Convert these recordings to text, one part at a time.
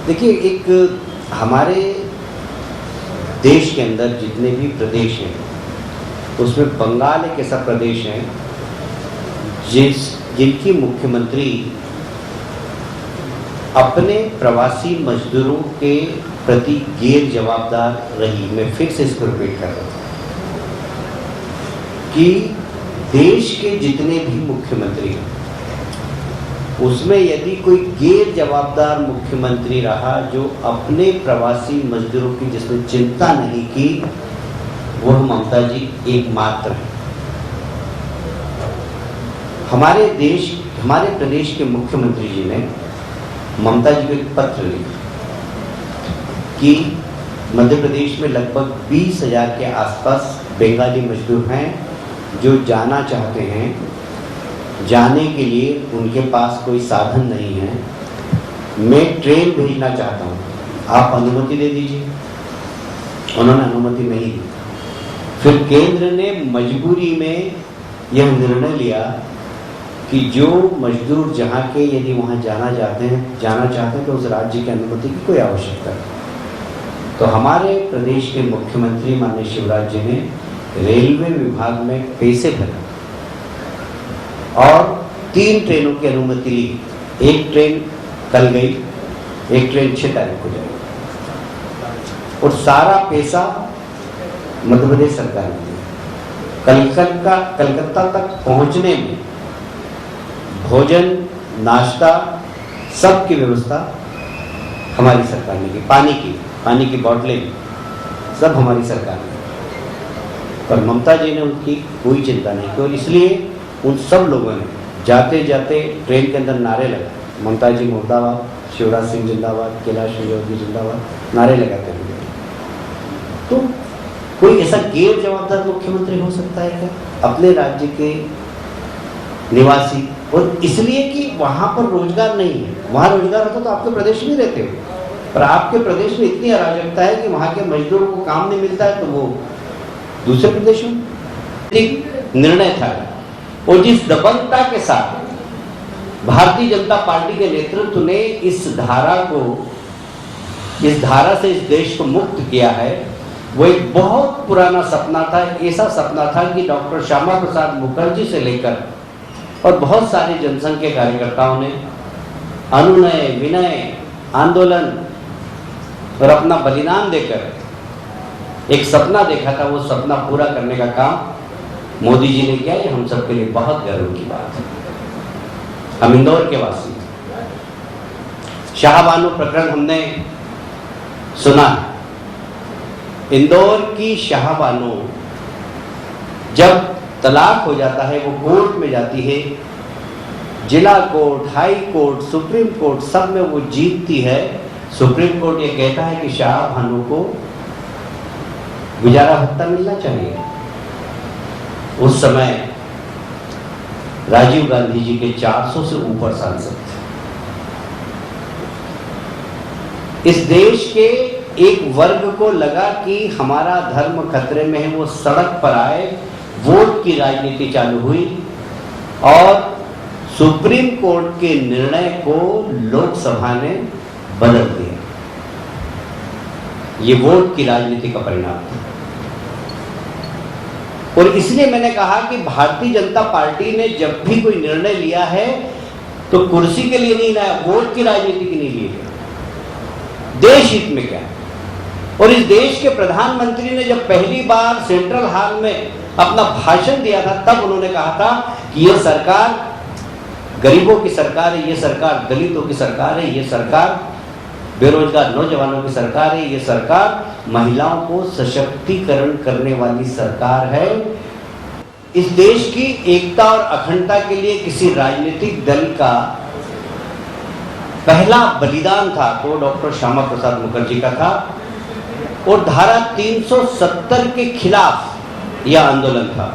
देखिए, एक हमारे देश के अंदर जितने भी प्रदेश हैं उसमें बंगाल एक ऐसा प्रदेश है जिनकी मुख्यमंत्री अपने प्रवासी मजदूरों के प्रति गैर जवाबदार रही। मैं फिर से इसको रिपीट कर रहा हूँ कि देश के जितने भी मुख्यमंत्री हैं उसमें यदि कोई गैर जवाबदार मुख्यमंत्री रहा जो अपने प्रवासी मजदूरों की जिसने चिंता नहीं की, वह ममता जी एकमात्र है। हमारे प्रदेश के मुख्यमंत्री जी ने ममता जी को एक पत्र लिखा कि मध्य प्रदेश में लगभग 20,000 के आसपास बंगाली मजदूर हैं जो जाना चाहते हैं, जाने के लिए उनके पास कोई साधन नहीं है, मैं ट्रेन भेजना चाहता हूँ, आप अनुमति दे दीजिए। उन्होंने अनुमति नहीं दी। फिर केंद्र ने मजबूरी में यह निर्णय लिया कि जो मजदूर जहाँ के यदि वहाँ जाना चाहते हैं तो उस राज्य की अनुमति की कोई आवश्यकता नहीं। तो हमारे प्रदेश के मुख्यमंत्री माननीय शिवराज जी ने रेलवे विभाग में पैसे भरे और 3 ट्रेनों की अनुमति ली। एक ट्रेन कल गई, एक ट्रेन 6 तारीख को जाएगी और सारा पैसा मध्य प्रदेश सरकार ने दिया। कलकत्ता तक पहुंचने में भोजन, नाश्ता, सब की व्यवस्था हमारी सरकार ने की। पानी की बोतलें भी सब हमारी सरकार ने। पर ममता जी ने उनकी कोई चिंता नहीं की और इसलिए उन सब लोगों ने जाते जाते ट्रेन के अंदर नारे लगाए, ममता जी मुर्दाबाद, शिवराज सिंह जिंदाबाद, कैलाश विजयवर्गीय जिंदाबाद, नारे लगाते हुए। तो कोई ऐसा गैर जवाबदार मुख्यमंत्री हो सकता है क्या अपने राज्य के निवासी? और इसलिए कि वहां पर रोजगार नहीं है। वहां रोजगार होता तो आपके प्रदेश में रहते हो, पर आपके प्रदेश में इतनी अराजकता है कि वहां के मजदूरों को काम नहीं मिलता है तो वो दूसरे प्रदेशों में। एक निर्णय था और जिस दबंगता के साथ भारतीय जनता पार्टी के नेतृत्व ने इस धारा से इस देश को मुक्त किया है, वो एक बहुत पुराना सपना था। ऐसा सपना था कि डॉक्टर श्यामा प्रसाद मुखर्जी से लेकर और बहुत सारे जनसंघ के कार्यकर्ताओं ने अनुनय, विनय, आंदोलन और अपना बलिदान देकर एक सपना देखा था। वो सपना पूरा करने का काम मोदी जी ने किया। ये हम सबके लिए बहुत गर्व की बात है। हम इंदौर के वासी, शाहबानो प्रकरण हमने सुना है। इंदौर की शाहबानो जब तलाक हो जाता है वो कोर्ट में जाती है, जिला court, high court, supreme court, सब में वो जीतती है। सुप्रीम कोर्ट ये कहता है कि शाहबानो को गुजारा भत्ता मिलना चाहिए। उस समय राजीव गांधी जी के 400 से ऊपर सांसद थे। इस देश के एक वर्ग को लगा कि हमारा धर्म खतरे में है, वो सड़क पर आए, वोट की राजनीति चालू हुई और सुप्रीम कोर्ट के निर्णय को लोकसभा ने बदल दिया। ये वोट की राजनीति का परिणाम था। और इसलिए मैंने कहा कि भारतीय जनता पार्टी ने जब भी कोई निर्णय लिया है तो कुर्सी के लिए नहीं लाया, वोट की राजनीति के लिए लिया, देश हित में क्या है। और इस देश के प्रधानमंत्री ने जब पहली बार सेंट्रल हॉल में अपना भाषण दिया था तब उन्होंने कहा था कि यह सरकार गरीबों की सरकार है, ये सरकार दलितों की सरकार है, ये सरकार बेरोजगार नौजवानों की सरकार है, ये सरकार महिलाओं को सशक्तिकरण करने वाली सरकार है। इस देश की एकता और अखंडता के लिए किसी राजनीतिक दल का पहला बलिदान था तो डॉक्टर श्यामा प्रसाद मुखर्जी का था और धारा 370 के खिलाफ यह आंदोलन था।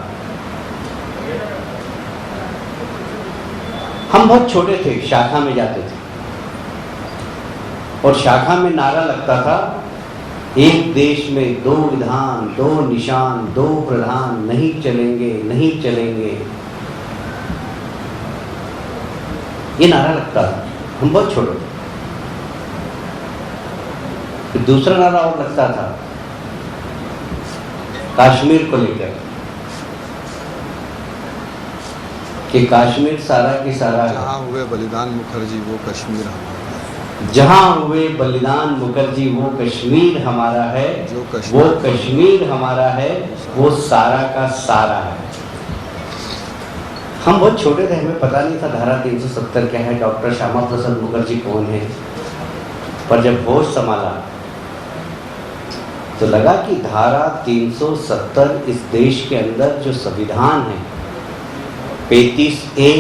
हम बहुत छोटे थे, शाखा में जाते थे और शाखा में नारा लगता था, एक देश में दो विधान, दो निशान, दो प्रधान, नहीं चलेंगे, नहीं चलेंगे। ये नारा लगता था, हम बहुत छोटे थे। फिर दूसरा नारा और लगता था कश्मीर को लेकर कि कश्मीर सारा की सारा है। जहाँ हुए बलिदान मुखर्जी वो कश्मीर हमारा है। जहाँ हुए बलिदान मुखर्जी वो कश्मीर हमारा है, वो कश्मीर हमारा है, वो सारा का सारा है। हम बहुत छोटे थे, हमें पता नहीं था धारा 370 क्या है, डॉक्टर श्यामा प्रसाद मुखर्जी कौन है। पर जब होश संभाला तो लगा कि धारा 370 इस देश के अंदर जो संविधान है 35A,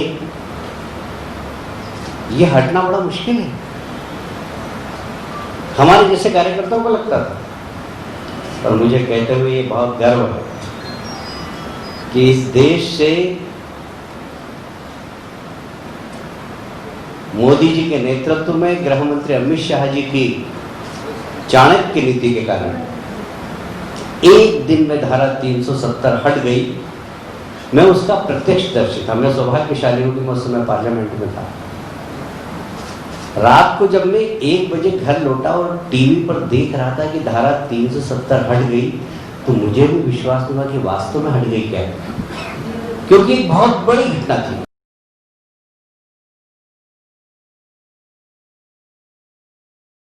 ये हटना बड़ा मुश्किल है। हमारे जैसे कार्यकर्ताओं को लगता था। और मुझे कहते हुए ये बहुत गर्व है कि इस देश से मोदी जी के नेतृत्व में गृह मंत्री अमित शाह जी की चाणक्य नीति के कारण एक दिन में धारा 370 हट गई। मैं उसका प्रत्यक्षदर्शी था। मैं सौभाग्यशाली हूं कि मैं उस समय पार्लियामेंट में था। रात को जब मैं 1 बजे घर लौटा और टीवी पर देख रहा था कि धारा 370 हट गई, तो मुझे भी विश्वास हुआ कि वास्तव में हट गई क्या, क्योंकि एक बहुत बड़ी घटना थी।